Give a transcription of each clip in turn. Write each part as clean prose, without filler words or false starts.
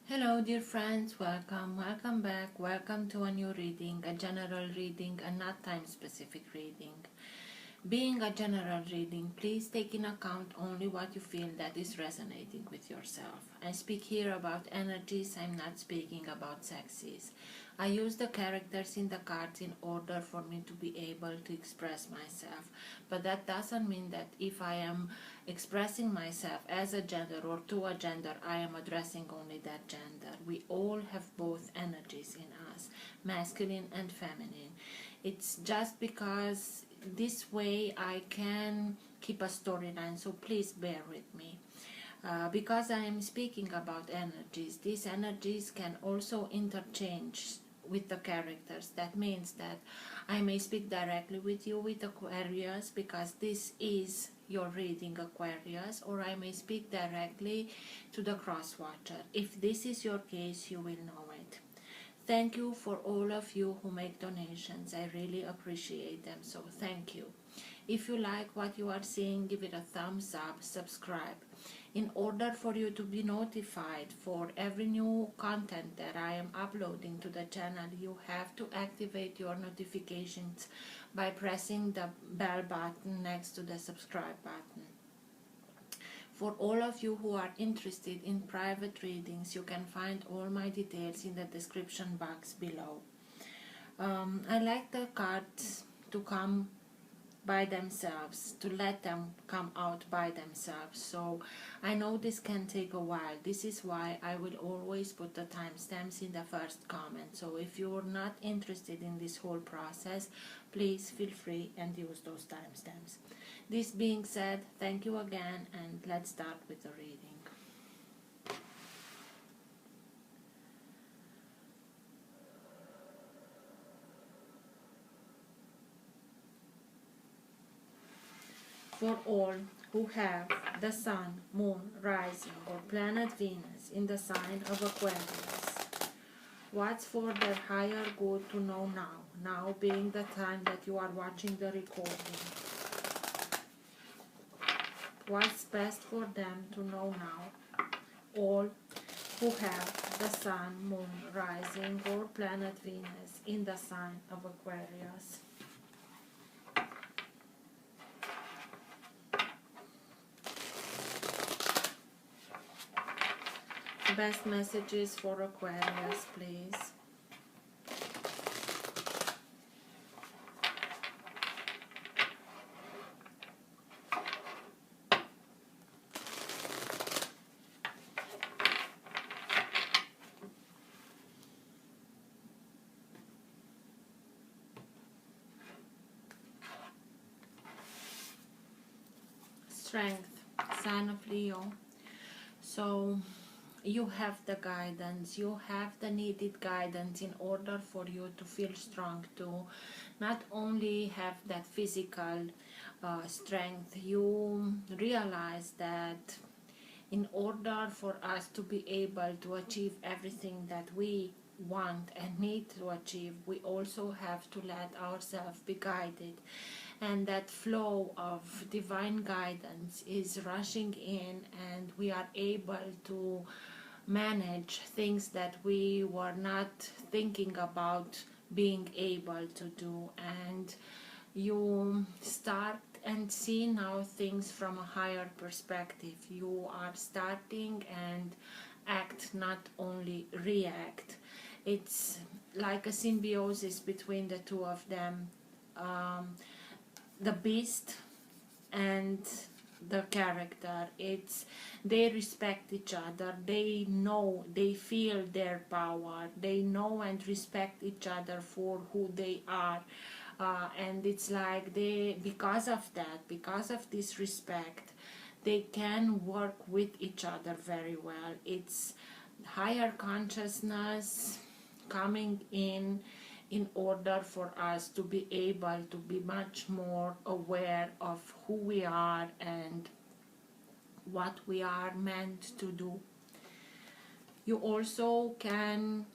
Hello dear friends, welcome back, welcome to a new reading, a general reading and not time specific reading. Being a general reading, please take in account only what you feel that is resonating with yourself. I speak here about energies, I'm not speaking about sexes. I use the characters in the cards in order for me to be able to express myself. But that doesn't mean that if I am expressing myself as a gender or to a gender, I am addressing only that gender. We all have both energies in us, masculine and feminine. It's just because this way I can keep a storyline, so please bear with me. Because I am speaking about energies, these energies can also interchange with the characters. That means that I may speak directly with you with Aquarius because this is your reading, Aquarius, or I may speak directly to the cross watcher. If this is your case, you will know it. Thank you for all of you who make donations. I really appreciate them, so thank you. If you like what you are seeing, give it a thumbs up, subscribe. In order for you to be notified for every new content that I am uploading to the channel, you have to activate your notifications by pressing the bell button next to the subscribe button. For all of you who are interested in private readings, you can find all my details in the description box below. I like the cards to come by themselves, to let them come out by themselves. So I know this can take a while. This is why I will always put the timestamps in the first comment. So if you're not interested in this whole process, please feel free and use those timestamps. This being said, thank you again, and let's start with the reading. For all who have the Sun, Moon, Rising, or planet Venus in the sign of Aquarius, what's for their higher good to know now? Now being the time that you are watching the recording. What's best for them to know now? All who have the Sun, Moon, Rising, or planet Venus in the sign of Aquarius. Best messages for Aquarius, please. Strength, sign of Leo. So you have the guidance, you have the needed guidance in order for you to feel strong, to not only have that physical strength. You realize that in order for us to be able to achieve everything that we want and need to achieve, we also have to let ourselves be guided, and that flow of divine guidance is rushing in, and we are able to manage things that we were not thinking about being able to do, and you start and see now things from a higher perspective. You are starting and act, not only react. It's like a symbiosis between the two of them, the beast and the character. They respect each other, they know, they feel their power, they know and respect each other for who they are, and it's like because of that, because of this respect, they can work with each other very well. It's higher consciousness coming in order for us to be able to be much more aware of who we are and what we are meant to do. You also can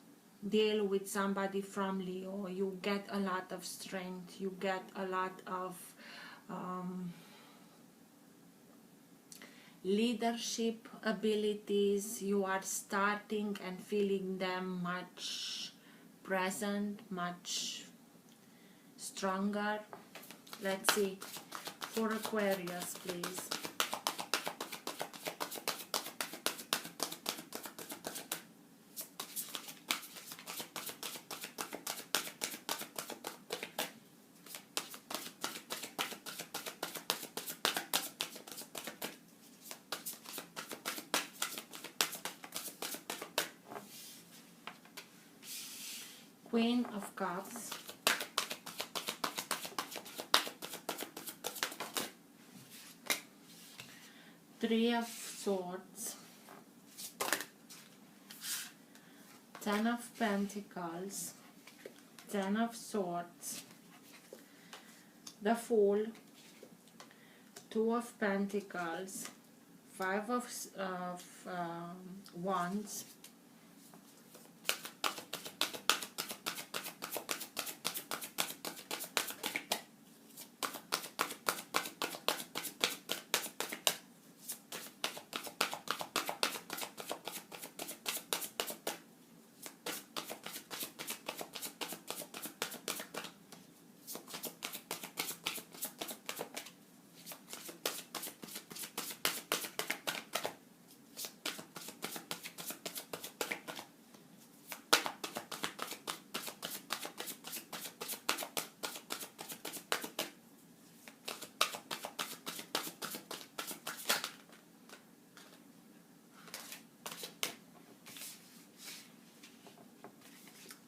deal with somebody from Leo. You get a lot of strength, you get a lot of leadership abilities. You are starting and feeling them much present, much stronger. Let's see, for Aquarius, please. Queen of Cups, Three of Swords, Ten of Pentacles, Ten of Swords, the Fool, Two of Pentacles, Five of Wands,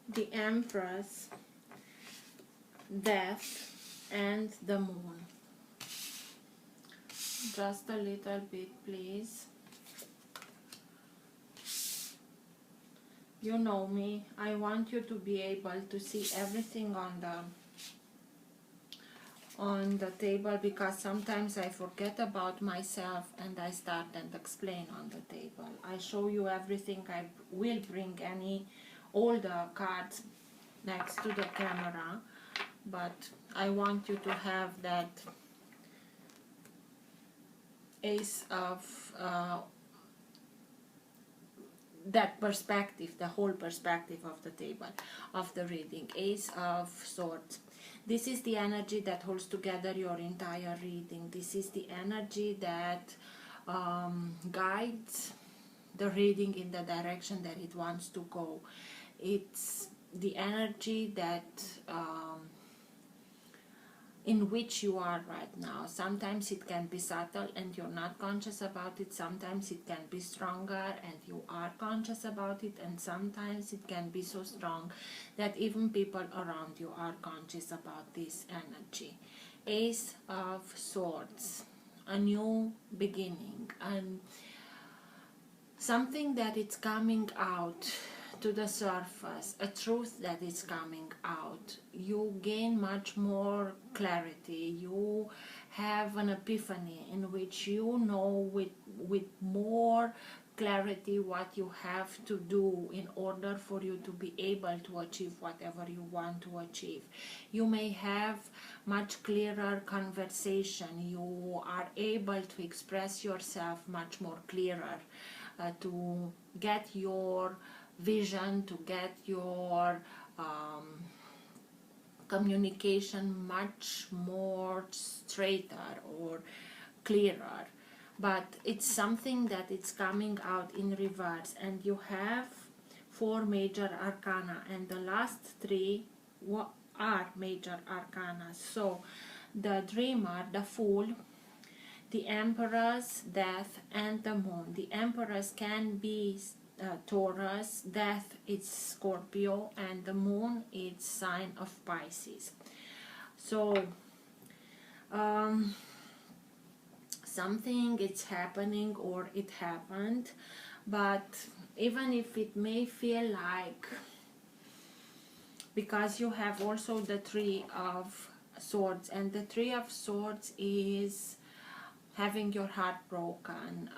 the Empress, Death, and the Moon. Just a little bit, please. You know me. I want you to be able to see everything on the table, because sometimes I forget about myself and I start and explain on the table. I show you everything. I will bring all the cards next to the camera, but I want you to have that Ace of that perspective, the whole perspective of the table, of the reading. Ace of Swords. This is the energy that holds together your entire reading. This is the energy that guides the reading in the direction that it wants to go. It's the energy that in which you are right now. Sometimes it can be subtle and you're not conscious about it. Sometimes it can be stronger and you are conscious about it. And sometimes it can be so strong that even people around you are conscious about this energy. Ace of Swords, a new beginning, and something that is coming out to the surface, a truth that is coming out. You gain much more clarity. You have an epiphany in which you know with more clarity what you have to do in order for you to be able to achieve whatever you want to achieve. You may have much clearer conversation. You are able to express yourself much more clearer, to get your vision, to get your communication much more straighter or clearer. But it's something that it's coming out in reverse, and you have 4 major arcana, and the last 3 are major arcana. So the Dreamer, the Fool, the Emperor's, Death, and the Moon. The Emperor's can be Taurus, Death is Scorpio, and the Moon is sign of Pisces. So something is happening, or it happened, but even if it may feel like, because you have also the Three of Swords, and the Three of Swords is having your heart broken,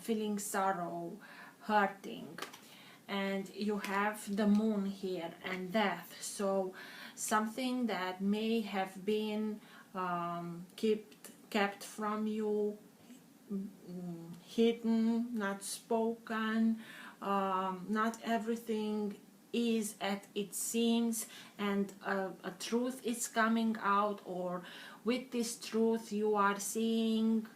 feeling sorrow, hurting, and you have the Moon here and Death. So something that may have been kept from you hidden, not spoken, not everything is at it seems, and a truth is coming out, or with this truth you are seeing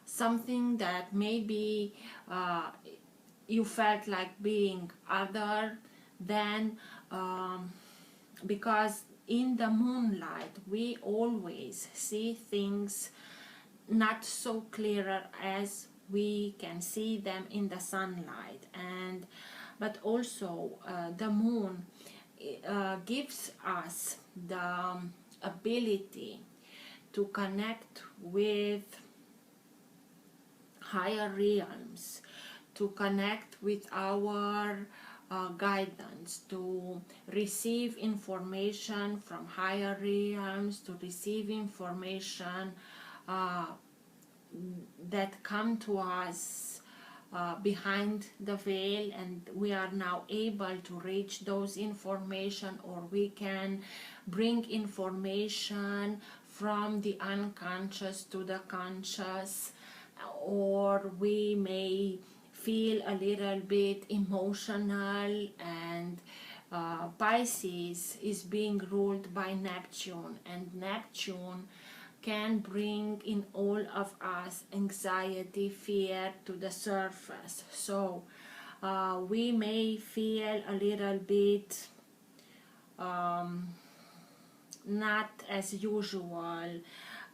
something that maybe you felt like being other than, because in the moonlight we always see things not so clearer as we can see them in the sunlight. And but also the moon gives us the ability to connect with higher realms, to connect with our guidance, to receive information from higher realms, to receive information that come to us behind the veil, and we are now able to reach those information, or we can bring information from the unconscious to the conscious, or we may feel a little bit emotional. And Pisces is being ruled by Neptune, and Neptune can bring in all of us anxiety, fear to the surface. So we may feel a little bit not as usual,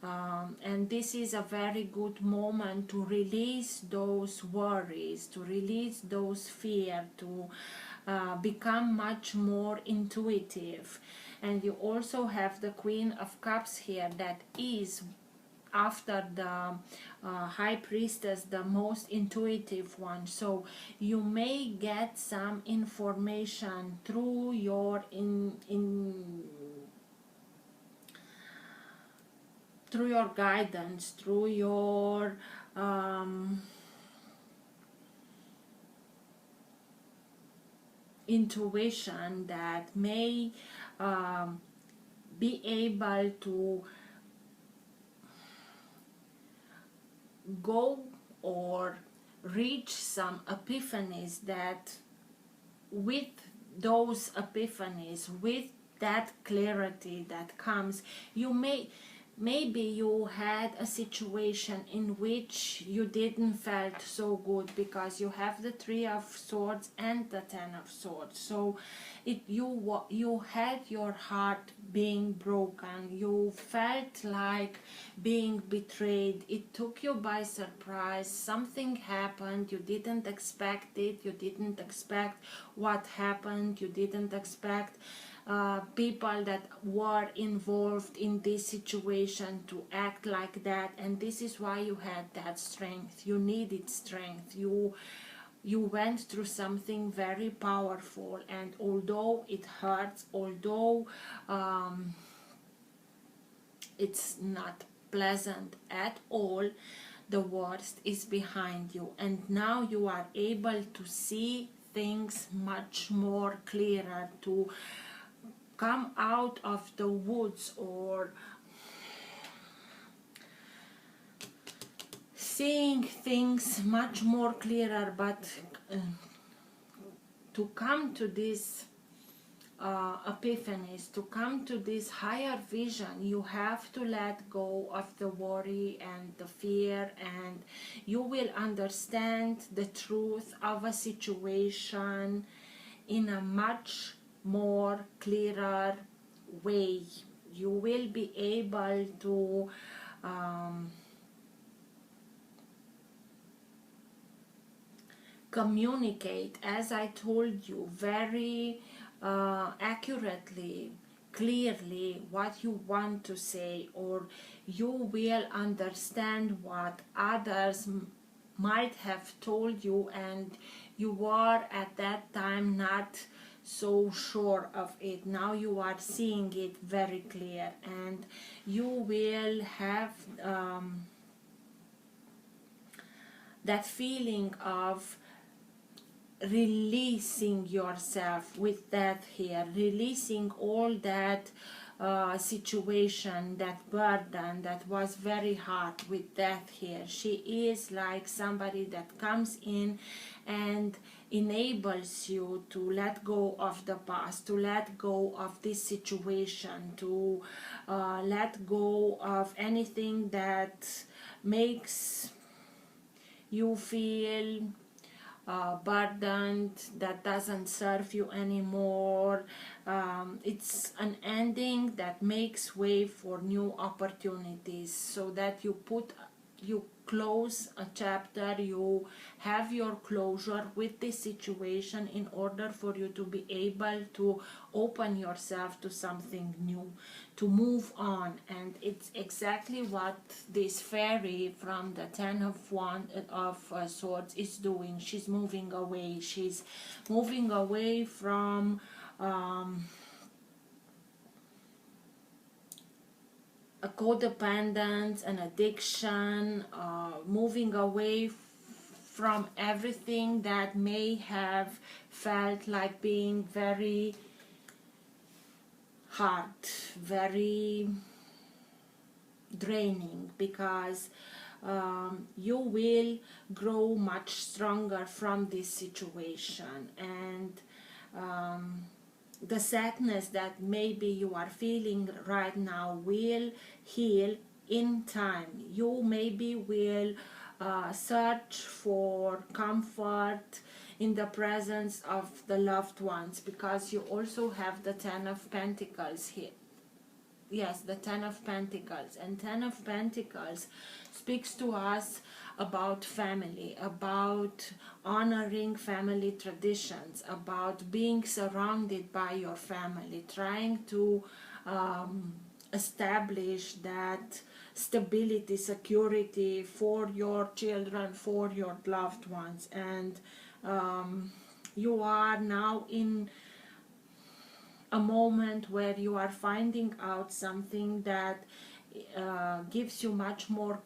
and this is a very good moment to release those worries, to release those fear, to become much more intuitive. And you also have the Queen of Cups here, that is, after the High Priestess, the most intuitive one. So you may get some information through your through your guidance, through your intuition, that may be able to go or reach some epiphanies, that with those epiphanies, with that clarity that comes, you maybe you had a situation in which you didn't felt so good, because you have the Three of Swords and the Ten of Swords. So you had your heart being broken, you felt like being betrayed, it took you by surprise, something happened, you didn't expect it, you didn't expect what happened, you didn't expect people that were involved in this situation to act like that. And this is why you had that strength, you needed strength, you went through something very powerful. And although it hurts, although it's not pleasant at all, the worst is behind you, and now you are able to see things much more clearer, to come out of the woods, or seeing things much more clearer. But to come to this epiphanies, to come to this higher vision, you have to let go of the worry and the fear, and you will understand the truth of a situation in a much more clearer way. You will be able to communicate, as I told you, very accurately, clearly what you want to say, or you will understand what others might have told you, and you were at that time not so sure of it. Now you are seeing it very clear, and you will have that feeling of releasing yourself with that here, releasing all that situation, that burden that was very hard with death here. She is like somebody that comes in and enables you to let go of the past, to let go of this situation, to let go of anything that makes you feel burdened, that doesn't serve you anymore. It's an ending that makes way for new opportunities, so that you close a chapter, you have your closure with this situation in order for you to be able to open yourself to something new, to move on. And it's exactly what this fairy from the Ten of Swords is doing. She's moving away. She's moving away from a codependence, an addiction, moving away from everything that may have felt like being very hard, very draining, because you will grow much stronger from this situation. And the sadness that maybe you are feeling right now will heal in time. You maybe will search for comfort in the presence of the loved ones, because you also have the Ten of Pentacles here. Yes, the Ten of Pentacles. And Ten of Pentacles speaks to us about family, about honoring family traditions, about being surrounded by your family, trying to establish that stability, security for your children, for your loved ones. And you are now in a moment where you are finding out something that gives you much more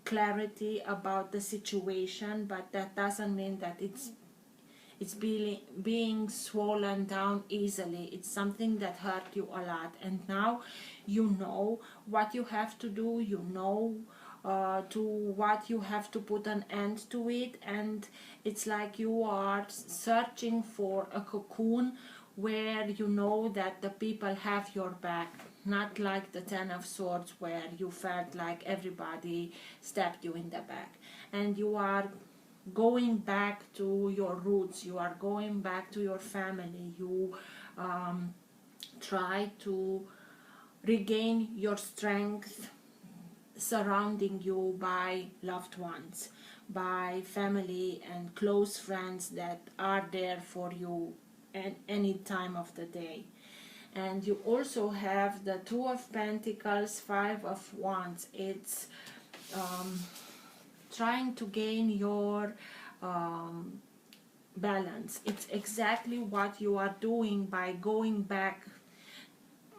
clarity about the situation, but that doesn't mean that it's being swollen down easily. It's something that hurt you a lot, and now you know what you have to do. You know to what you have to put an end to it, and it's like you are searching for a cocoon where you know that the people have your back, not like the Ten of Swords where you felt like everybody stabbed you in the back. And you are going back to your roots, you are going back to your family, you try to regain your strength, surrounding you by loved ones, by family and close friends that are there for you at any time of the day. And you also have the Two of Pentacles, Five of Wands. It's trying to gain your balance. It's exactly what you are doing by going back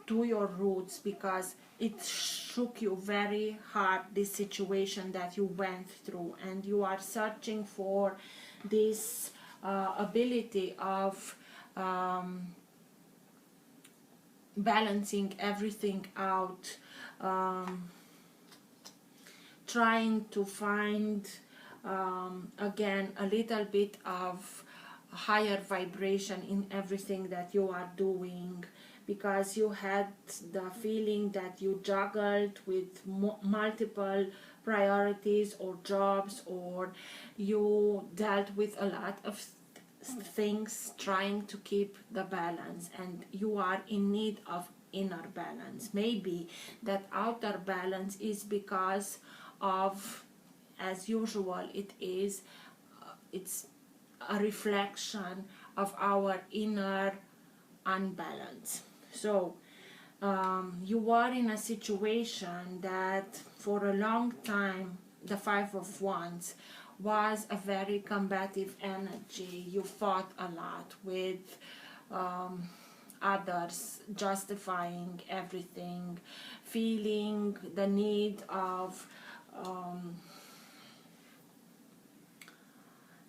to your roots, because it shook you very hard, this situation that you went through, and you are searching for this ability of balancing everything out, trying to find again a little bit of higher vibration in everything that you are doing, because you had the feeling that you juggled with multiple priorities or jobs, or you dealt with a lot of things trying to keep the balance, and you are in need of inner balance. Maybe that outer balance is because of, as usual, it's a reflection of our inner unbalance. So you are in a situation that for a long time, the Five of Wands was a very combative energy. You fought a lot with others, justifying everything, feeling the need of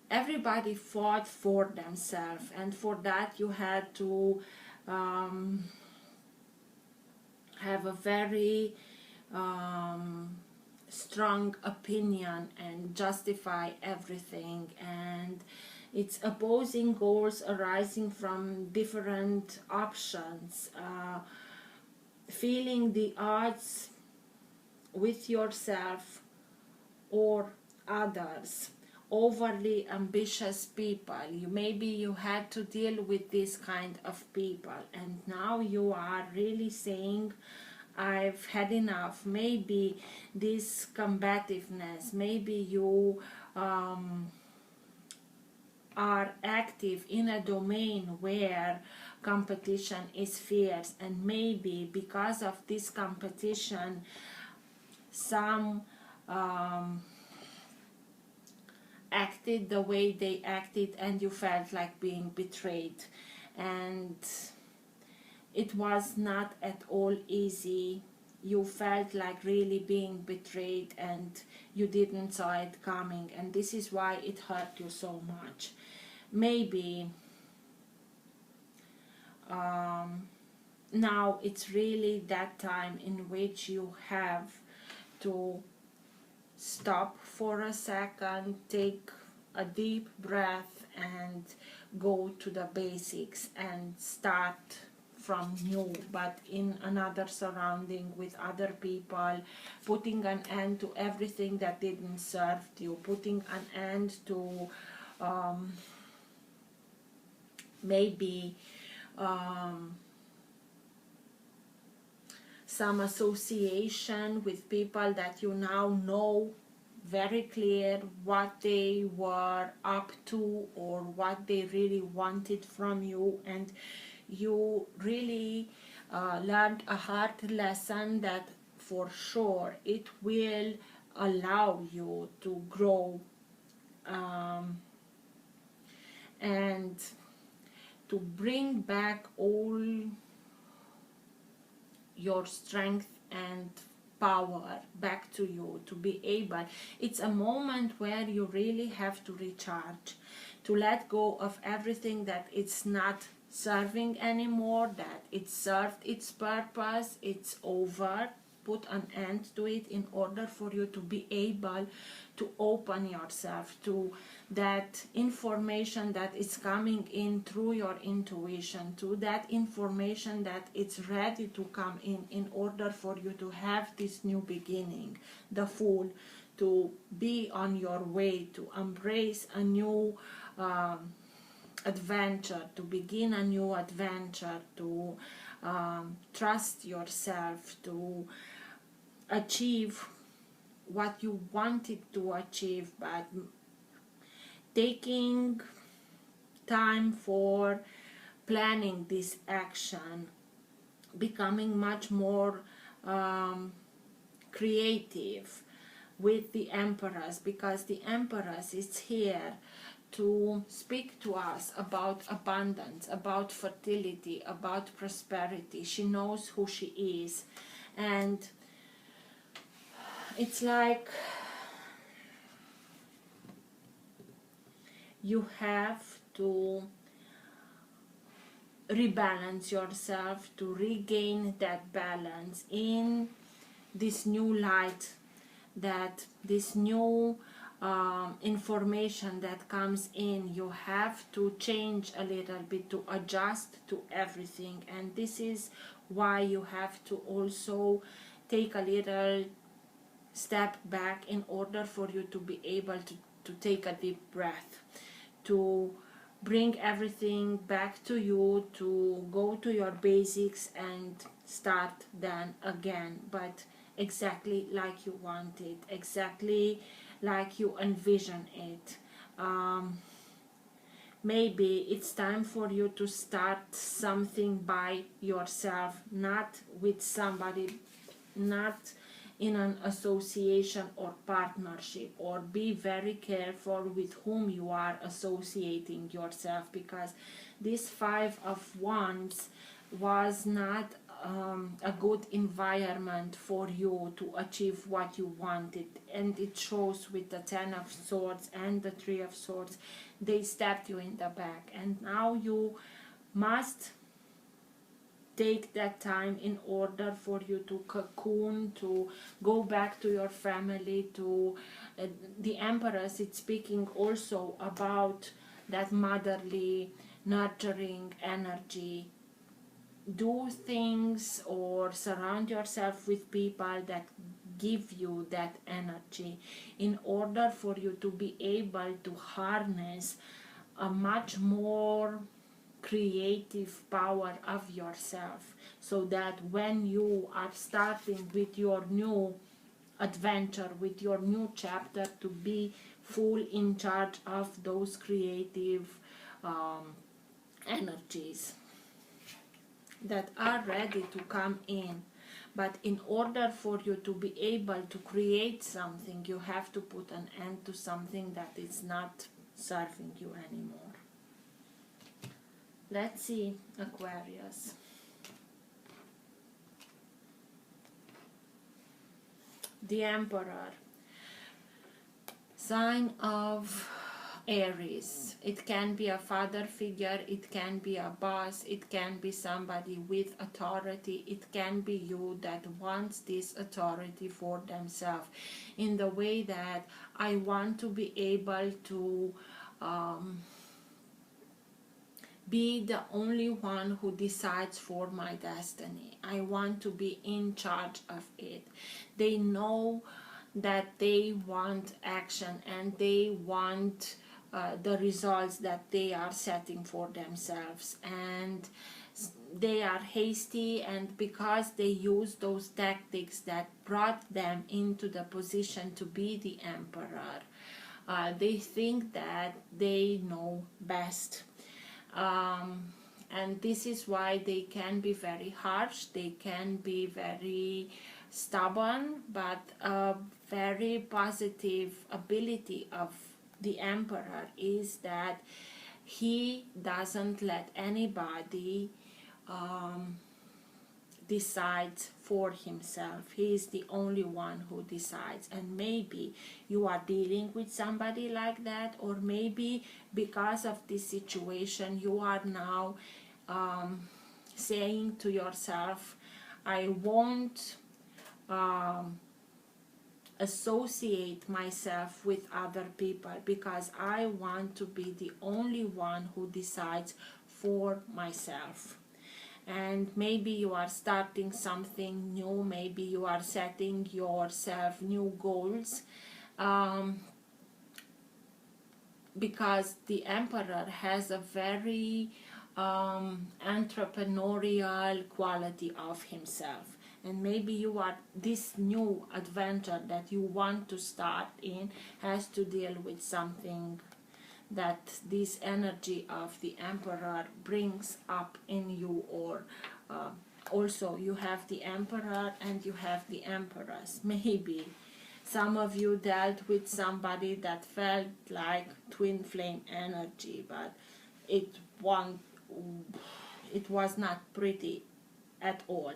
everybody fought for themselves, and for that you had to have a very strong opinion and justify everything, and it's opposing goals arising from different options, feeling the odds with yourself or others, overly ambitious people. Maybe you had to deal with this kind of people, and now you are really saying, I've had enough. Maybe this combativeness, maybe you are active in a domain where competition is fierce, and maybe because of this competition some acted the way they acted, and you felt like being betrayed, and it was not at all easy. You felt like really being betrayed, and you didn't saw it coming, and this is why it hurt you so much. Maybe now it's really that time in which you have to stop for a second, take a deep breath, and go to the basics and start from new, but in another surrounding with other people, putting an end to everything that didn't serve you, putting an end to maybe some association with people that you now know very clear what they were up to or what they really wanted from you, and you really learned a hard lesson that for sure it will allow you to grow and to bring back all your strength and power back to you, to be able. It's a moment where you really have to recharge, to let go of everything that it's not serving anymore, that it served its purpose, it's over. Put an end to it in order for you to be able to open yourself to that information that is coming in through your intuition, to that information that it's ready to come in order for you to have this new beginning, the Fool, to be on your way, to embrace a new adventure, to begin a new adventure, to trust yourself, to achieve what you wanted to achieve, but taking time for planning this action, becoming much more creative with the Empress, because the Empress is here to speak to us about abundance, about fertility, about prosperity. She knows who she is, and it's like you have to rebalance yourself, to regain that balance in this new light, that this new information that comes in. You have to change a little bit, to adjust to everything, and this is why you have to also take a little step back in order for you to be able to take a deep breath, to bring everything back to you, to go to your basics and start then again, but exactly like you want it, exactly like you envision it. Maybe it's time for you to start something by yourself, not with somebody, not in an association or partnership, or be very careful with whom you are associating yourself, because this Five of Wands was not a good environment for you to achieve what you wanted, and it shows with the Ten of Swords and the Three of Swords. They stabbed you in the back, and now you must take that time in order for you to cocoon, to go back to your family, to the Empress. It's speaking also about that motherly, nurturing energy. Do things or surround yourself with people that give you that energy in order for you to be able to harness a much more creative power of yourself, so that when you are starting with your new adventure, with your new chapter, to be full in charge of those creative energies that are ready to come in. But in order for you to be able to create something, you have to put an end to something that is not serving you anymore. Let's see, Aquarius. The Emperor, sign of Aries. It can be a father figure, it can be a boss, it can be somebody with authority, it can be you that wants this authority for themselves, in the way that I want to be able to be the only one who decides for my destiny. I want to be in charge of it. They know that they want action, and they want the results that they are setting for themselves, and they are hasty, and because they use those tactics that brought them into the position to be the Emperor, they think that they know best. And this is why they can be very harsh, they can be very stubborn, but a very positive ability of the Emperor is that he doesn't let anybody decide for himself. He is the only one who decides. And maybe you are dealing with somebody like that, or maybe because of this situation you are now saying to yourself, I won't associate myself with other people because I want to be the only one who decides for myself. And maybe you are starting something new, maybe you are setting yourself new goals, because the Emperor has a very entrepreneurial quality of himself. And maybe you are, this new adventure that you want to start in has to deal with something that this energy of the Emperor brings up in you, or also you have the Emperor and you have the Empress. Maybe some of you dealt with somebody that felt like twin flame energy, but it was not pretty at all.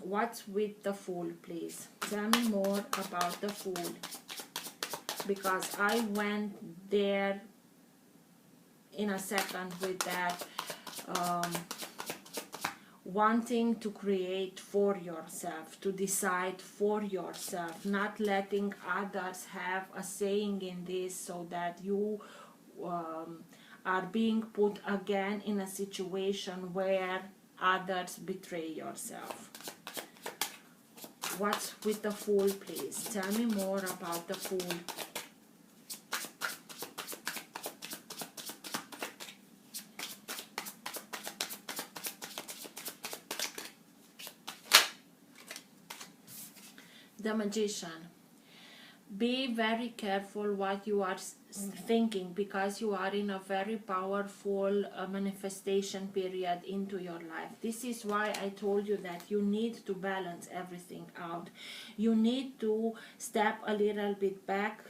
What's with the Fool, please? Tell me more about the Fool, because I went there in a second with that wanting to create for yourself, to decide for yourself, not letting others have a saying in this, so that you are being put again in a situation where others betray yourself. What's with the Fool, please? Tell me more about the Fool. The Magician. Be very careful what you are thinking, because you are in a very powerful manifestation period into your life. This is why I told you that you need to balance everything out. You need to step a little bit back,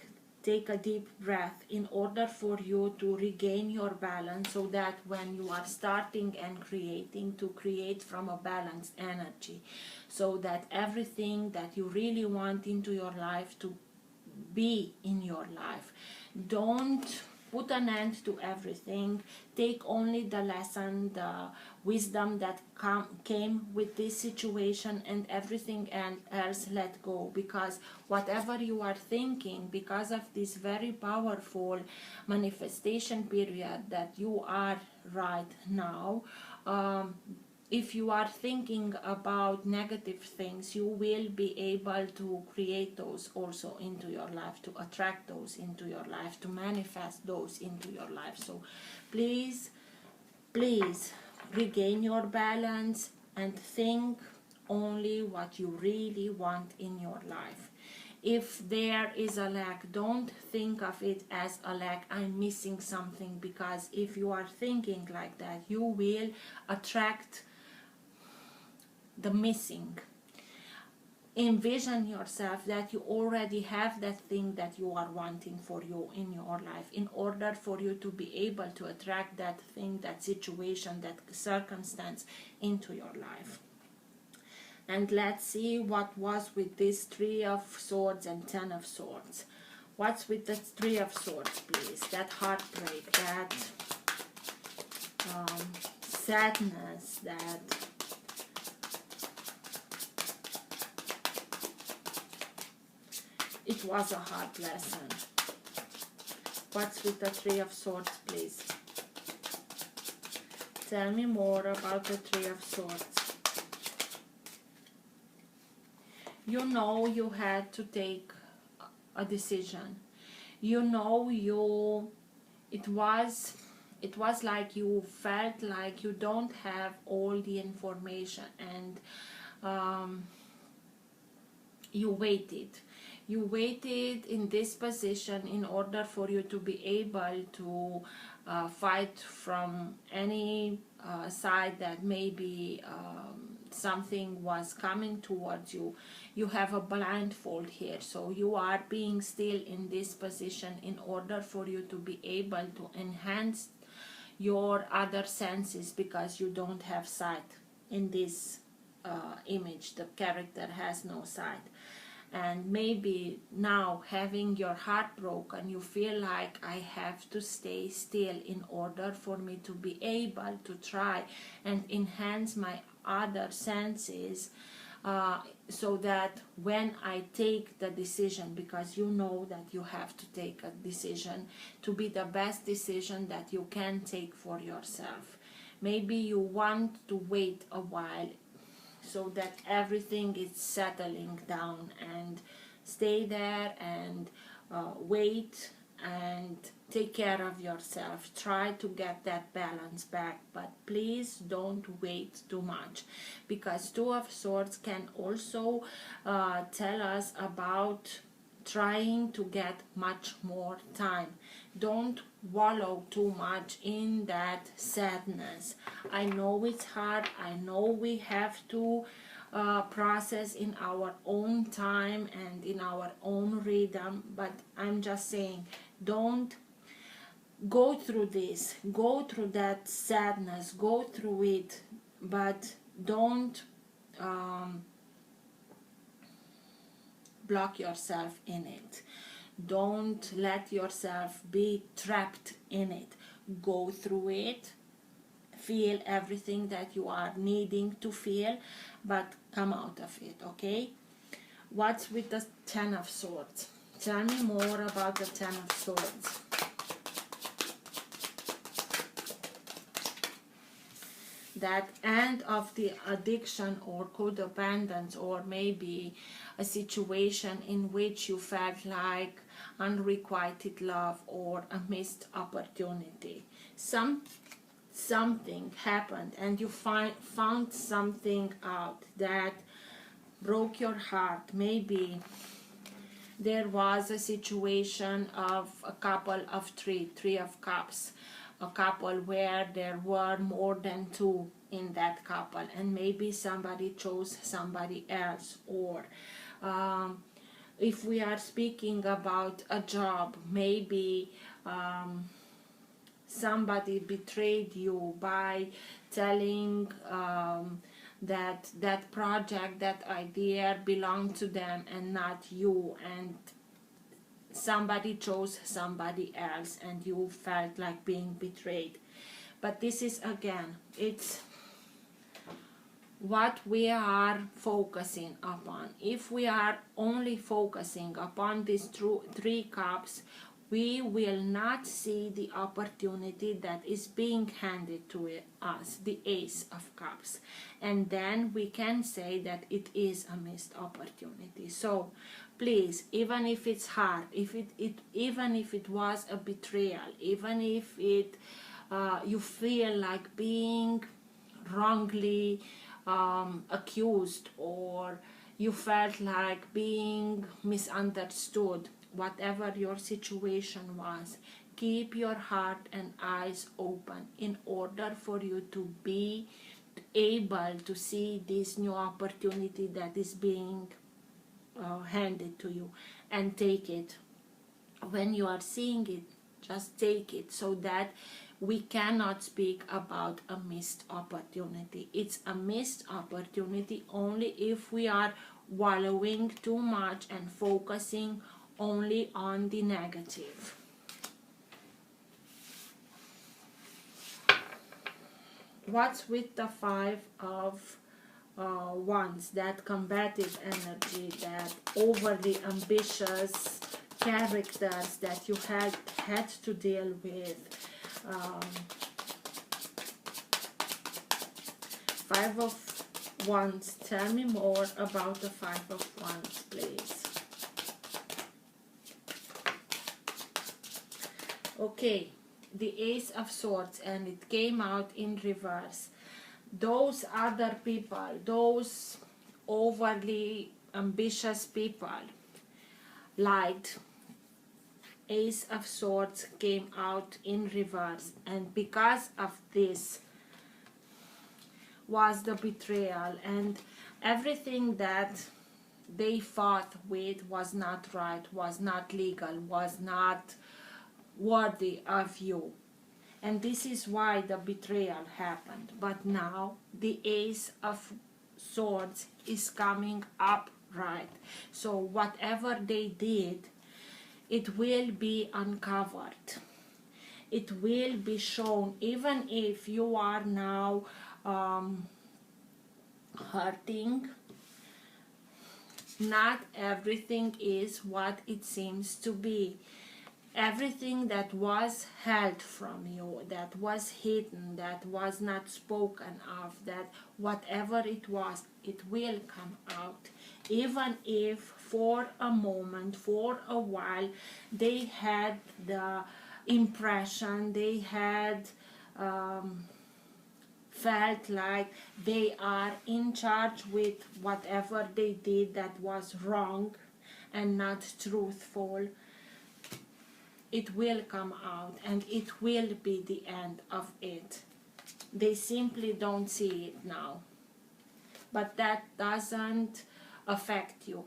take a deep breath in order for you to regain your balance, so that when you are starting and creating, to create from a balanced energy, so that everything that you really want into your life to be in your life. Don't put an end to everything, take only the lesson, the wisdom that came with this situation, and everything else let go. Because whatever you are thinking, because of this very powerful manifestation period that you are right now, if you are thinking about negative things, you will be able to create those also into your life, to attract those into your life, to manifest those into your life. So please, please regain your balance and think only what you really want in your life. If there is a lack, don't think of it as a lack, I'm missing something, because if you are thinking like that, you will attract the missing. Envision yourself that you already have that thing that you are wanting for you in your life, in order for you to be able to attract that thing, that situation, that circumstance into your life. And let's see what was with this Three of Swords and Ten of Swords. What's with the Three of Swords, please? That heartbreak, that sadness, that it was a hard lesson. What's with the Three of Swords, please? Tell me more about the Three of Swords. You know you had to take a decision. You know it was like you felt like you don't have all the information, and you waited. You waited in this position in order for you to be able to fight from any side that maybe something was coming towards you. You have a blindfold here, so you are being still in this position in order for you to be able to enhance your other senses, because you don't have sight in this image. The character has no sight. And maybe now, having your heart broken, you feel like I have to stay still in order for me to be able to try and enhance my other senses, so that when I take the decision, because you know that you have to take a decision to be the best decision that you can take for yourself. Maybe you want to wait a while so that everything is settling down, and stay there and wait and take care of yourself. Try to get that balance back, but please don't wait too much, because Two of Swords can also tell us about trying to get much more time. Don't wallow too much in that sadness. I know it's hard. I know we have to process in our own time and in our own rhythm, but I'm just saying, don't go through this, go through that sadness, go through it, but don't block yourself in it. Don't let yourself be trapped in it. Go through it, feel everything that you are needing to feel, but come out of it, okay? What's with the Ten of Swords? Tell me more about the Ten of Swords. That end of the addiction or codependence, or maybe a situation in which you felt like unrequited love or a missed opportunity. Something happened and you found something out that broke your heart. Maybe there was a situation of a couple of three of cups, a couple where there were more than two in that couple, and maybe somebody chose somebody else. Or if we are speaking about a job, maybe somebody betrayed you by telling that project, that idea belonged to them and not you, and somebody chose somebody else and you felt like being betrayed. But this is, again, it's what we are focusing upon. If we are only focusing upon these three cups, we will not see the opportunity that is being handed to us, the Ace of Cups. And then we can say that it is a missed opportunity. So please, even if it's hard, even if it was a betrayal, even if you feel like being wrongly accused, or you felt like being misunderstood, whatever your situation was, keep your heart and eyes open in order for you to be able to see this new opportunity that is being handed to you, and take it. When you are seeing it, just take it, so that we cannot speak about a missed opportunity. It's a missed opportunity only if we are wallowing too much and focusing only on the negative. What's with the Five of Wands? That combative energy, that overly ambitious characters that you had to deal with. Five of Wands. Tell me more about the Five of Wands, please. Okay, the Ace of Swords, and it came out in reverse. Those other people, those overly ambitious people, liked Ace of Swords came out in reverse, and because of this was the betrayal, and everything that they fought with was not right, was not legal, was not worthy of you. And this is why the betrayal happened. But now the Ace of Swords is coming up right. So whatever they did, it will be uncovered. It will be shown, even if you are now hurting. Not everything is what it seems to be. Everything that was held from you, that was hidden, that was not spoken of, that whatever it was, it will come out. Even if for a moment, for a while, they had the impression, they had felt like they are in charge with whatever they did that was wrong and not truthful. It will come out, and it will be the end of it. They simply don't see it now. But that doesn't affect you.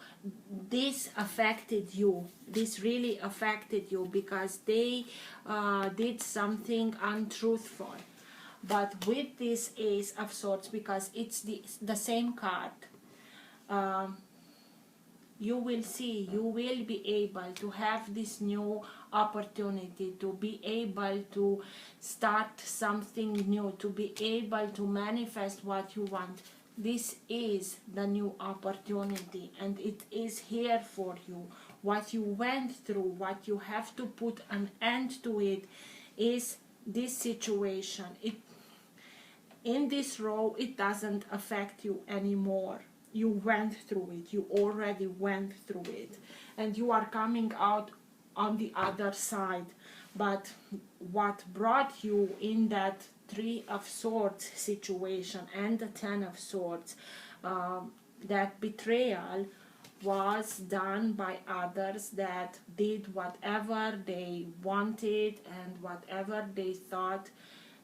This affected you. This really affected you because they did something untruthful. But with this Ace of Swords, because it's the same card, you will see, you will be able to have this new opportunity, to be able to start something new, to be able to manifest what you want. This is the new opportunity, and it is here for you. What you went through, what you have to put an end to it, is this situation. In this row, it doesn't affect you anymore. You went through it. You already went through it. And you are coming out on the other side. But what brought you in that Three of Swords situation and the Ten of Swords, that betrayal was done by others that did whatever they wanted and whatever they thought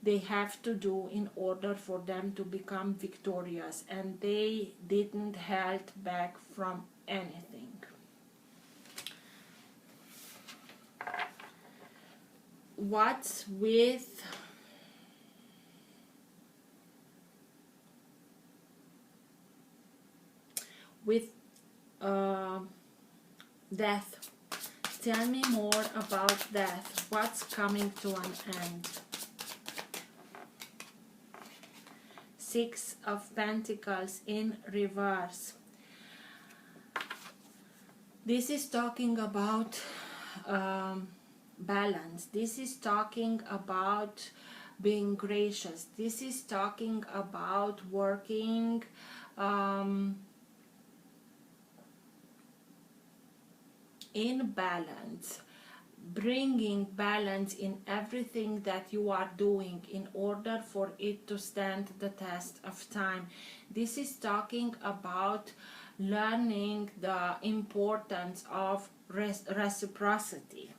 they have to do in order for them to become victorious, and they didn't hold back from anything. What's with Death? Tell me more about death. What's coming to an end? Six of Pentacles in reverse. This is talking about balance. This is talking about being gracious. This is talking about working in balance, bringing balance in everything that you are doing in order for it to stand the test of time. This is talking about learning the importance of reciprocity.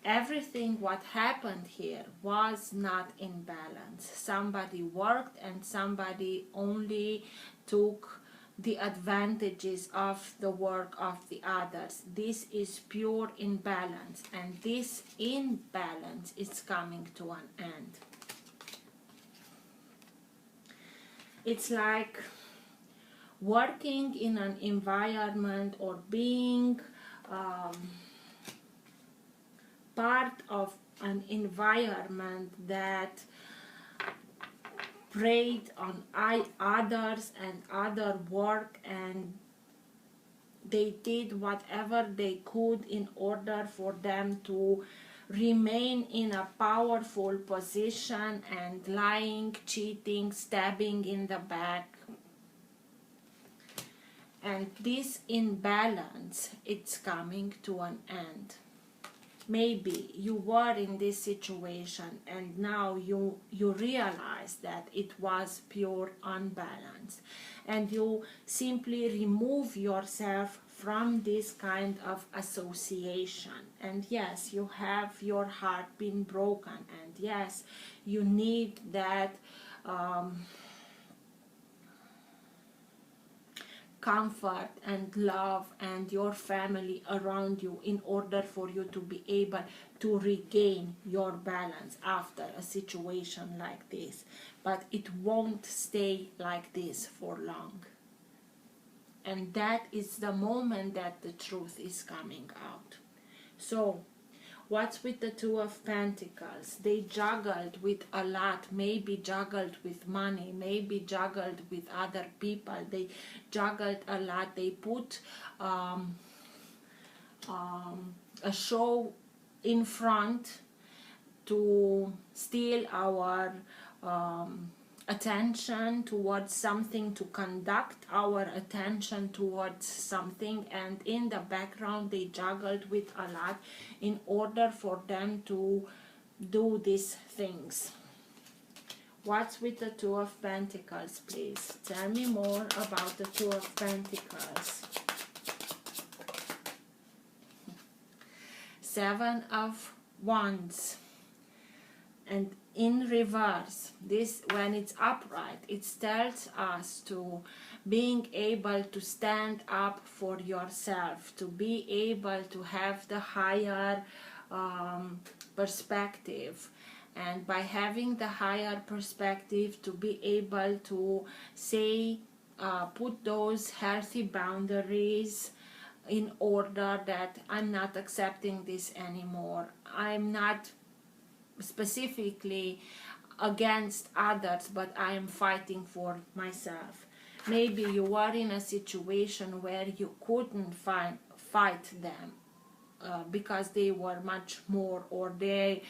Everything what happened here was not in balance. Somebody worked and somebody only took the advantages of the work of the others. This is pure imbalance, and this imbalance is coming to an end. It's like working in an environment or being part of an environment that preyed on others and other work, and they did whatever they could in order for them to remain in a powerful position, and lying, cheating, stabbing in the back. And this imbalance, it's coming to an end. Maybe you were in this situation and now you realize that it was pure unbalance, and you simply remove yourself from this kind of association. And yes, you have your heart been broken, and yes, you need that comfort and love and your family around you in order for you to be able to regain your balance after a situation like this. But it won't stay like this for long. And that is the moment that the truth is coming out. So what's with the Two of Pentacles? They juggled with a lot, maybe juggled with money, maybe juggled with other people. They juggled a lot. They put a show in front to steal our attention towards something, to conduct our attention towards something, and in the background they juggled with a lot in order for them to do these things. What's with the Two of Pentacles, please? Tell me more about the Two of Pentacles. Seven of Wands. And in reverse, this, when it's upright, it tells us to being able to stand up for yourself, to be able to have the higher perspective. And by having the higher perspective, to be able to say, put those healthy boundaries in order that I'm not accepting this anymore. I'm not specifically against others, but I am fighting for myself. Maybe you are in a situation where you couldn't fight them because they were much more, or they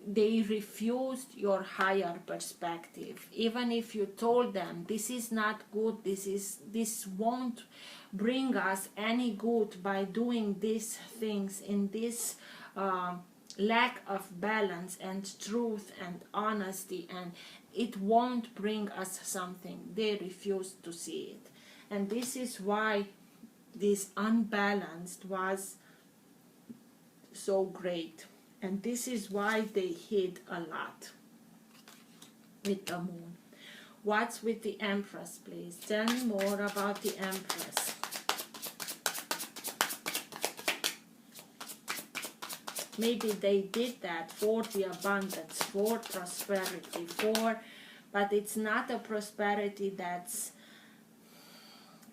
refused your higher perspective. Even if you told them this is not good, this won't bring us any good by doing these things in this lack of balance and truth and honesty, and it won't bring us something. They refuse to see it. And this is why this unbalanced was so great, and this is why they hid a lot with the Moon. What's with the Empress, please? Tell me more about the Empress. Maybe they did that for the abundance, for prosperity, but it's not a prosperity that's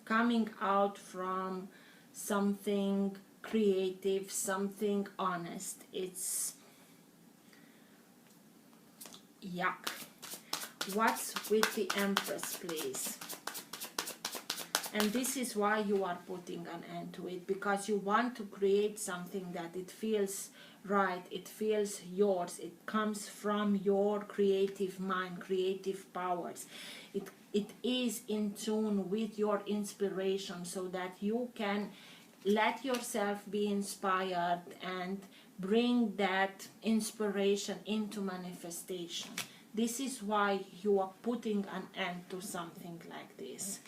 coming out from something creative, something honest. It's yuck. What's with the Empress, please? And this is why you are putting an end to it, because you want to create something that it feels right, it feels yours, it comes from your creative mind, creative powers. It is in tune with your inspiration, so that you can let yourself be inspired and bring that inspiration into manifestation. This is why you are putting an end to something like this.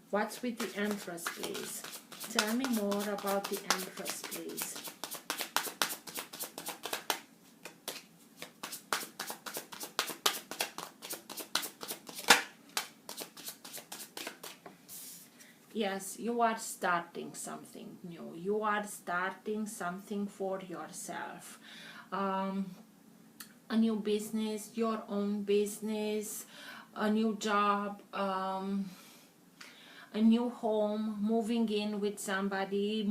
What's with the Empress, please? Tell me more about the Empress, please. Yes, you are starting something new. You are starting something for yourself. A new business, your own business, a new job, a new home, moving in with somebody,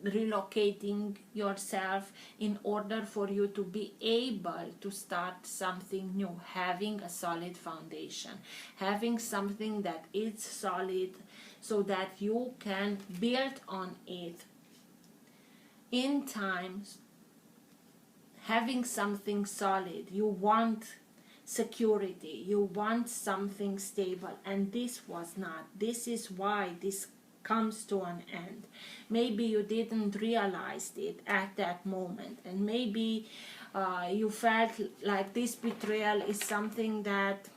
relocating yourself in order for you to be able to start something new, having a solid foundation, having something that is solid so that you can build on it in times. Having something solid, you want security, you want something stable, and this was not. This is why this comes to an end. Maybe you didn't realize it at that moment, and maybe you felt like this betrayal is something that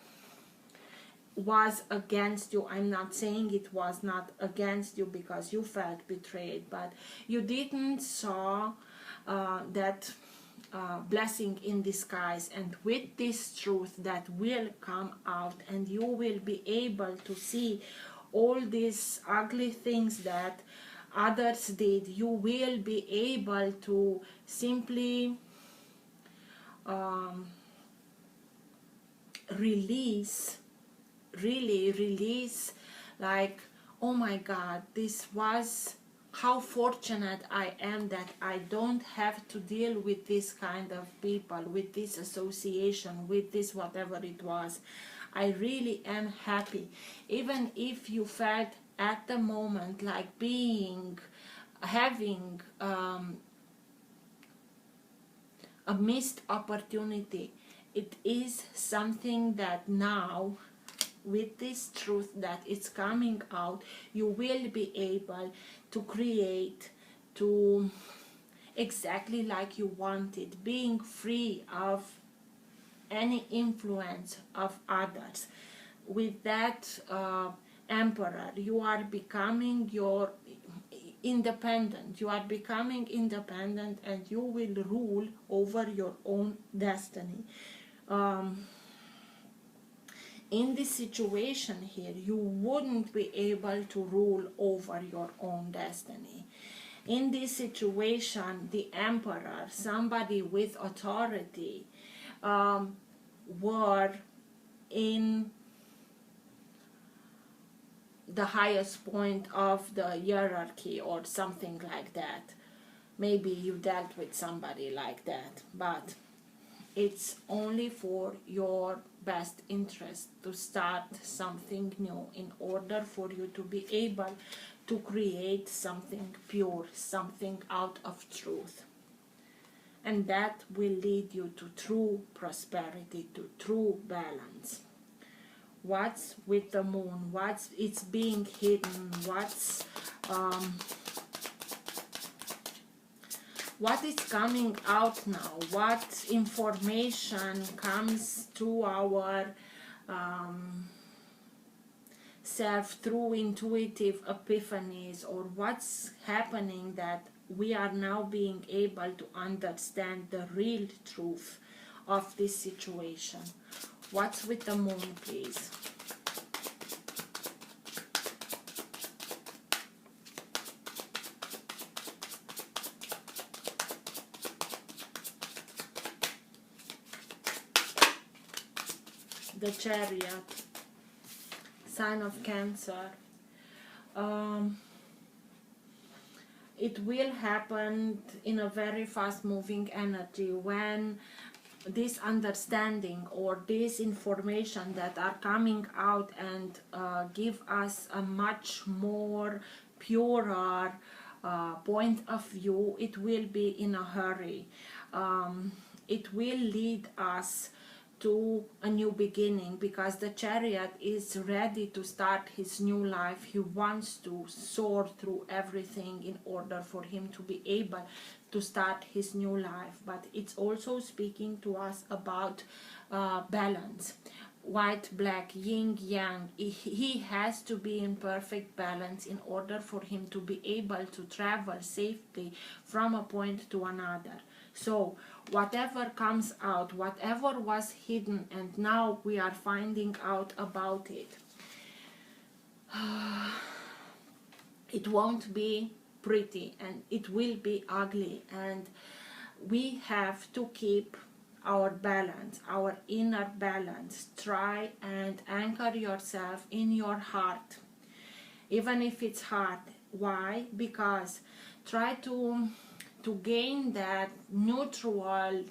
was against you. I'm not saying it was not against you because you felt betrayed, but you didn't saw that blessing in disguise, and with this truth that will come out, and you will be able to see all these ugly things that others did. You will be able to simply really release, like, oh my God, this was, how fortunate I am that I don't have to deal with this kind of people, with this association, with this whatever it was. I really am happy. Even if you felt at the moment like having a missed opportunity, it is something that now, with this truth that it's coming out, you will be able to create, to exactly like you wanted, being free of any influence of others. With that Emperor, you are becoming your independent. You are becoming independent, and you will rule over your own destiny. In this situation here, you wouldn't be able to rule over your own destiny. In this situation, the Emperor, somebody with authority, were in the highest point of the hierarchy or something like that. Maybe you dealt with somebody like that, but it's only for your best interest to start something new in order for you to be able to create something pure, something out of truth. And that will lead you to true prosperity, to true balance. What's with the moon? It's being hidden? What is coming out now? What information comes to our self through intuitive epiphanies, or what's happening that we are now being able to understand the real truth of this situation? What's with the moon, please? The Chariot, sign of Cancer. it will happen in a very fast moving energy when this understanding or this information that are coming out and give us a much more purer point of view. It will be in a hurry. It will lead us to a new beginning, because the Chariot is ready to start his new life. He wants to soar through everything in order for him to be able to start his new life. But it's also speaking to us about balance. White, black, yin, yang. He has to be in perfect balance in order for him to be able to travel safely from a point to another. So whatever comes out, whatever was hidden and now we are finding out about it, it won't be pretty and it will be ugly, and we have to keep our balance, our inner balance. Try and anchor yourself in your heart, even if it's hard. Why? Because try to gain that neutral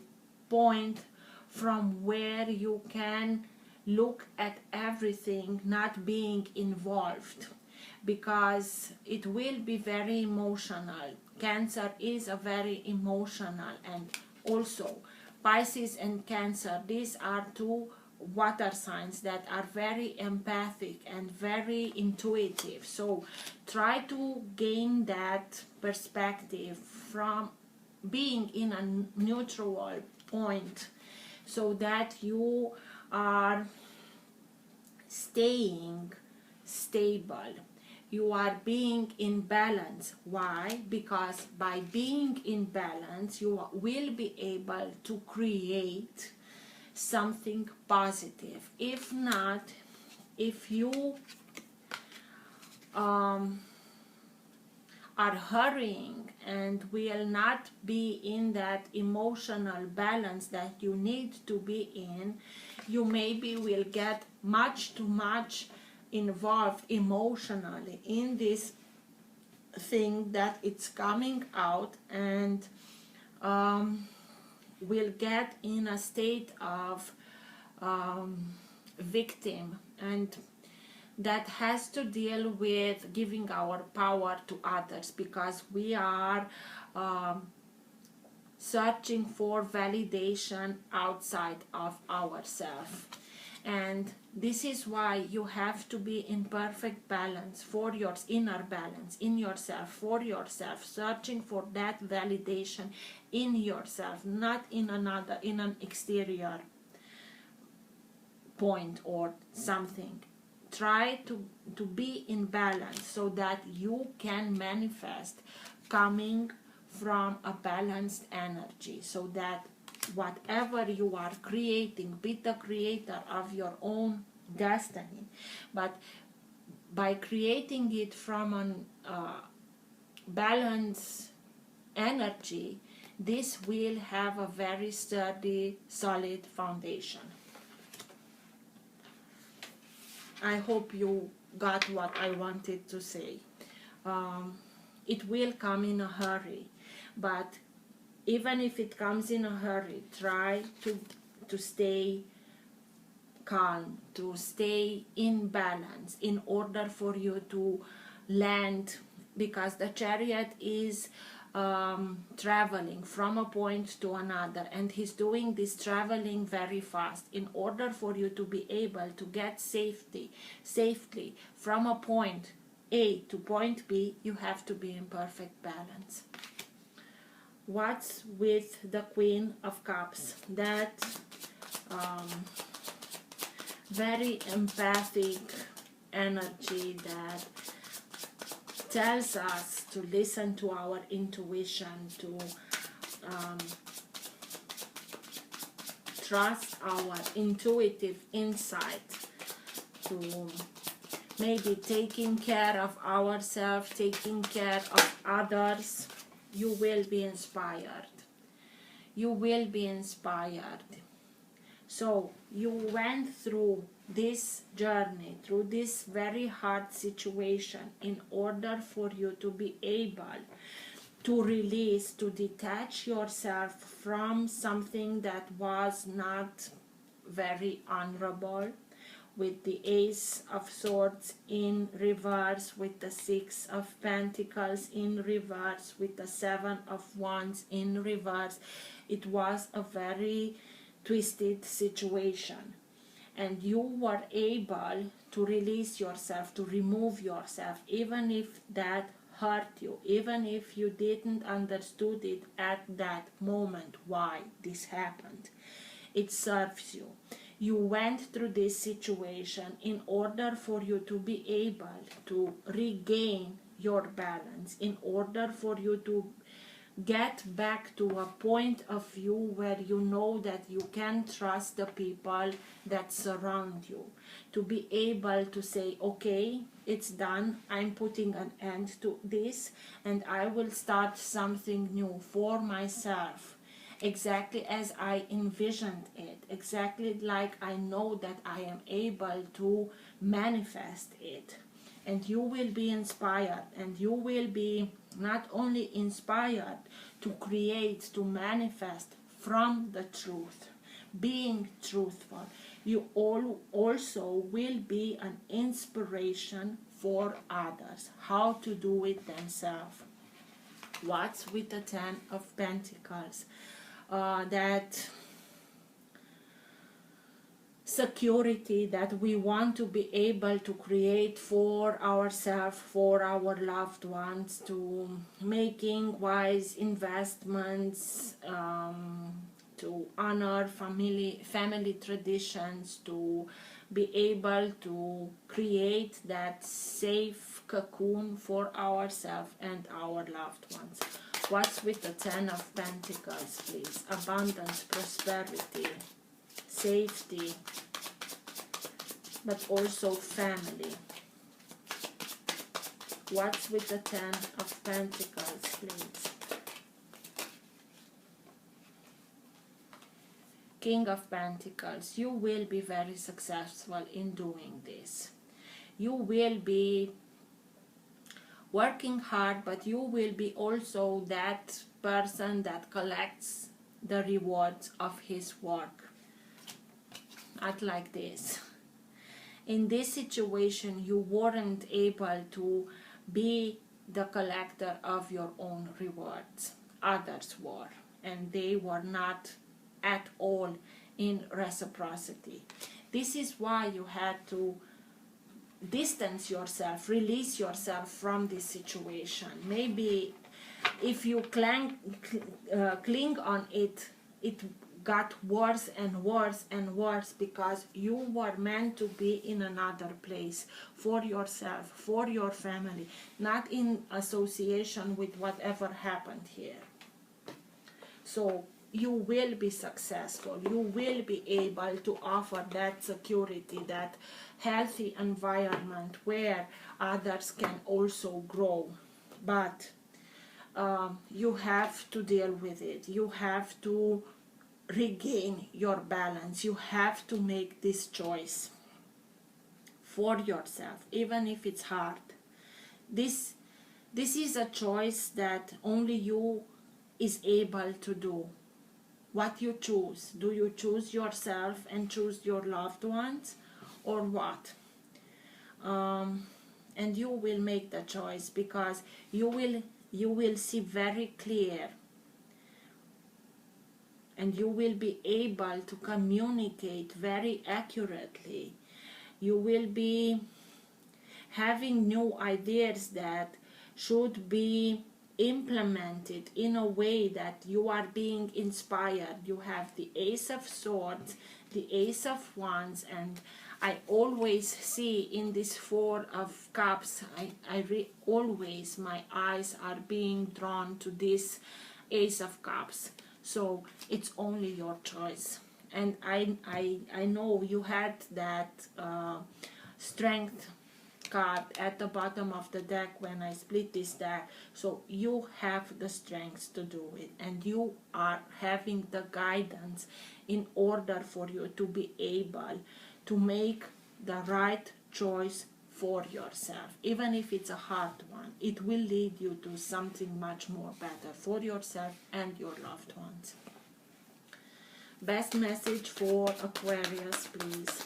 point from where you can look at everything, not being involved, because it will be very emotional. Cancer is a very emotional, and also Pisces and Cancer, these are two water signs that are very empathic and very intuitive. So try to gain that perspective from being in a neutral point, so that you are staying stable, you are being in balance. Why? Because by being in balance you will be able to create something positive. If not, if you are hurrying and will not be in that emotional balance that you need to be in, you maybe will get much too much involved emotionally in this thing that it's coming out, and will get in a state of victim, and that has to deal with giving our power to others, because we are searching for validation outside of ourselves. And this is why you have to be in perfect balance for your inner balance in yourself, for yourself, searching for that validation in yourself, not in another, in an exterior point or something. Try to be in balance so that you can manifest coming from a balanced energy, so that whatever you are creating, be the creator of your own destiny. But by creating it from a balanced energy, this will have a very sturdy, solid foundation. I hope you got what I wanted to say. It will come in a hurry, but even if it comes in a hurry, try to stay calm, to stay in balance in order for you to land, because the Chariot is traveling from a point to another, and he's doing this traveling very fast. In order for you to be able to get safely from a point A to point B, you have to be in perfect balance. What's with the Queen of Cups? That very empathic energy that tells us to listen to our intuition, to trust our intuitive insight, to maybe taking care of ourselves, taking care of others. You will be inspired. You will be inspired. So you went through this journey, through this very hard situation, in order for you to be able to release, to detach yourself from something that was not very honorable, with the Ace of Swords in reverse, with the Six of Pentacles in reverse, with the Seven of Wands in reverse. It was a very twisted situation, and you were able to release yourself, to remove yourself, even if that hurt you, even if you didn't understood it at that moment why this happened. It serves you. You went through this situation in order for you to be able to regain your balance, in order for you to get back to a point of view where you know that you can trust the people that surround you, to be able to say, okay, it's done, I'm putting an end to this, and I will start something new for myself, exactly as I envisioned it, exactly like I know that I am able to manifest it. And you will be inspired, and you will be not only inspired to create, to manifest from the truth, being truthful, you also will be an inspiration for others, how to do it themselves. What's with the Ten of Pentacles? That security that we want to be able to create for ourselves, for our loved ones, to making wise investments, to honor family traditions, to be able to create that safe cocoon for ourselves and our loved ones. What's with the Ten of Pentacles, please? Abundance, prosperity, safety, but also family. What's with the Ten of Pentacles, please? King of Pentacles, you will be very successful in doing this. You will be working hard, but you will be also that person that collects the rewards of his work. Not like this. In this situation, you weren't able to be the collector of your own rewards. Others were, and they were not at all in reciprocity. This is why you had to distance yourself, release yourself from this situation. Maybe if you cling on it, it got worse and worse and worse, because you were meant to be in another place for yourself, for your family, not in association with whatever happened here. So you will be successful. You will be able to offer that security, that healthy environment where others can also grow. But you have to deal with it. You have to regain your balance. You have to make this choice for yourself, even if it's hard. This is a choice that only you is able to do. What you choose? Do you choose yourself and choose your loved ones, or what? And you will make the choice, because you will see very clear, and you will be able to communicate very accurately. You will be having new ideas that should be implemented in a way that you are being inspired. You have the Ace of Swords, the Ace of Wands, and I always see in this Four of Cups, always my eyes are being drawn to this Ace of Cups. So it's only your choice. And I know you had that strength card at the bottom of the deck when I split this deck. So you have the strength to do it, and you are having the guidance in order for you to be able to make the right choice for yourself. Even if it's a hard one, it will lead you to something much more better for yourself and your loved ones. Best message for Aquarius, please.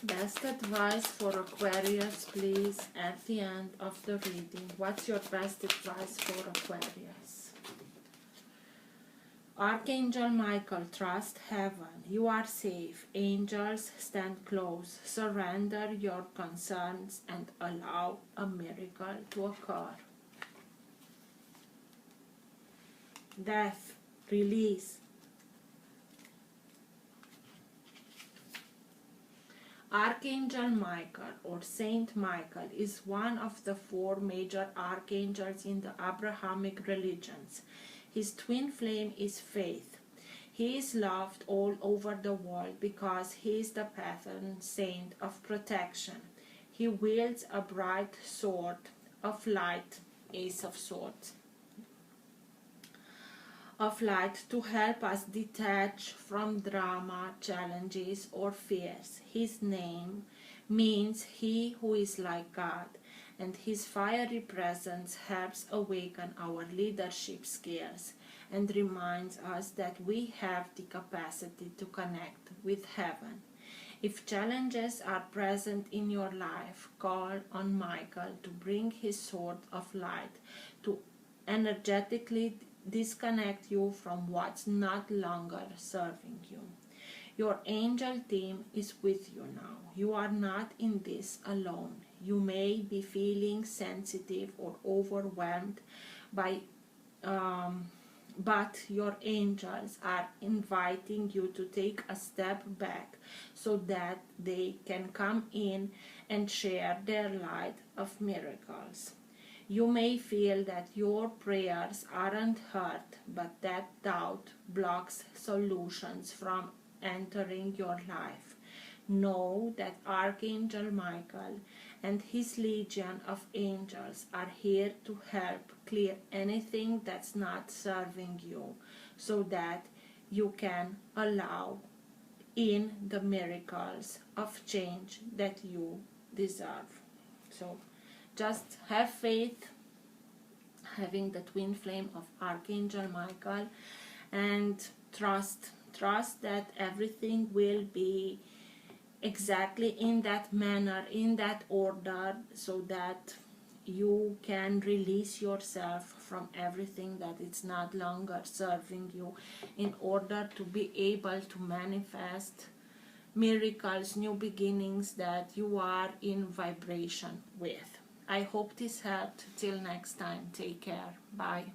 Best advice for Aquarius, please, at the end of the reading. What's your best advice for Aquarius? Archangel Michael, trust heaven. You are safe. Angels, stand close. Surrender your concerns and allow a miracle to occur. Death, release. Archangel Michael, or Saint Michael, is one of the 4 major archangels in the Abrahamic religions. His twin flame is faith. He is loved all over the world because he is the patron saint of protection. He wields a bright sword of light, Ace of Swords, of light, to help us detach from drama, challenges, or fears. His name means he who is like God, and his fiery presence helps awaken our leadership skills and reminds us that we have the capacity to connect with heaven. If challenges are present in your life, call on Michael to bring his sword of light to energetically disconnect you from what's not longer serving you. Your angel team is with you now. You are not in this alone. You may be feeling sensitive or overwhelmed by but your angels are inviting you to take a step back so that they can come in and share their light of miracles. You may feel that your prayers aren't heard, but that doubt blocks solutions from entering your life. Know that Archangel Michael and his legion of angels are here to help clear anything that's not serving you, so that you can allow in the miracles of change that you deserve. So just have faith, having the twin flame of Archangel Michael, and trust that everything will be exactly in that manner, in that order, so that you can release yourself from everything that is not longer serving you, in order to be able to manifest miracles, new beginnings that you are in vibration with. I hope this helped. Till next time, take care. Bye.